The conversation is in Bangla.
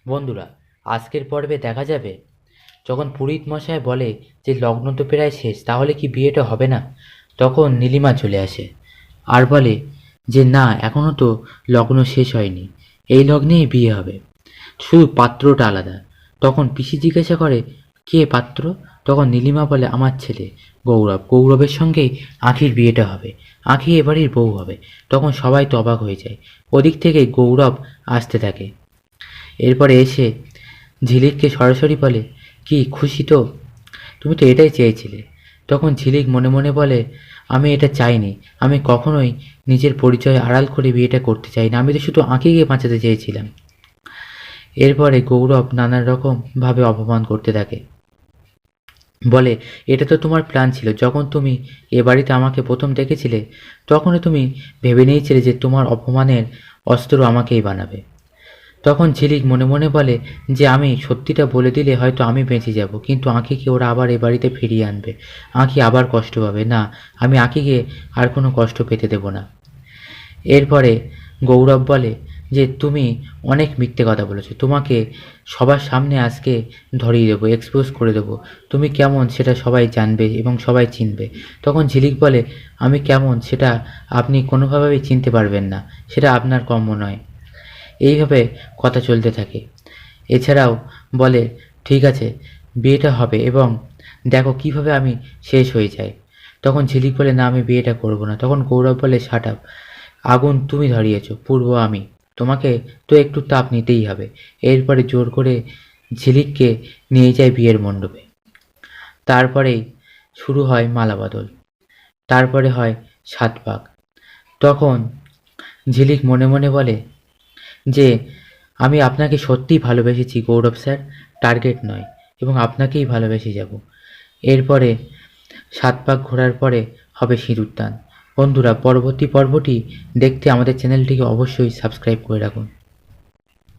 বন্ধুরা, আজকের পর্বে দেখা যাবে যখন পুরোহিত মশাই বলে যে লগ্ন তো প্রায় শেষ, তাহলে কি বিয়েটা হবে না? তখন নীলিমা চলে আসে আর বলে যে না, এখনও তো লগ্ন শেষ হয়নি, এই লগ্নেই বিয়ে হবে, শুধু পাত্রটা আলাদা। তখন পিসি জিজ্ঞাসা করে, কে পাত্র? তখন নীলিমা বলে, আমার ছেলে গৌরব, গৌরবের সঙ্গেই আঁখির বিয়েটা হবে, আঁখি এবাড়ির বউ হবে। তখন সবাই তো অবাক হয়ে যায়। ওদিক থেকে গৌরব আসতে থাকে। এরপরে এসে ঝিলিককে সরাসরি বলে, কি খুশি তো? তুমি তো এটাই চেয়েছিলে। তখন ঝিলিক মনে মনে বলে, আমি এটা চাইনি, আমি কখনোই নিজের পরিচয় আড়াল করে বিয়েটা করতে চাই না, আমি তো শুধু আঁকিকে বাঁচাতে চেয়েছিলাম। এরপরে গৌরব নানান রকমভাবে অপমান করতে থাকে, বলে, এটা তো তোমার প্ল্যান ছিল, যখন তুমি এ বাড়িতে আমাকে প্রথম দেখেছিলে তখনই তুমি ভেবে নিয়েছিলে যে তোমার অপমানের অস্ত্র আমাকেই বানাবে। তখন ঝিলিক মনে মনে বলে যে আমি সত্যিটা বলে দিলে হয়তো আমি বেঁচে যাব, কিন্তু আঁখিকে ওরা আবার এ বাড়িতে ফিরিয়ে আনবে, আঁখি আবার কষ্ট পাবে। না, আমি আঁখিকে আর কোনো কষ্ট পেতে দেব না। এরপরে গৌরব বলে যে তুমি অনেক মিথ্যে কথা বলেছো, তোমাকে সবার সামনে আজকে ধরিয়ে দেবো, এক্সপোজ করে দেবো, তুমি কেমন সেটা সবাই জানবে এবং সবাই চিনবে। তখন ঝিলিক বলে, আমি কেমন সেটা আপনি কোনোভাবেই চিনতে পারবেন না, সেটা আপনার কর্ম নয়। এইভাবে কথা চলতে থাকে। এছাড়াও বলে, ঠিক আছে, বিয়েটা হবে এবং দেখো কিভাবে আমি শেষ হয়ে যাই। তখন ঝিলিক বলে, না, আমি বিয়েটা করব না। তখন গৌরব বলে, শাট আপ, আগুন তুমি ধরিয়েছ, পূর্ব আমি, তোমাকে তো একটু তাপ নিতেই হবে। এরপরে জোর করে ঝিলিককে নিয়ে যায় বিয়ের মণ্ডপে। তারপরেই শুরু হয় মালাবদল, তারপরে হয় সাত পাক। তখন ঝিলিক মনে মনে বলে যে আমি আপনাকে সত্যিই ভালোবেসেছি গৌরব স্যার, টার্গেট নয়, এবং আপনাকেই ভালোবেসে যাব। এরপরে ৭ পাক ঘোরার পরে হবে সিঁদুরদান। বন্ধুরা, পরবর্তী পর্বটি দেখতে আমাদের চ্যানেলটিকে অবশ্যই সাবস্ক্রাইব করে রাখুন।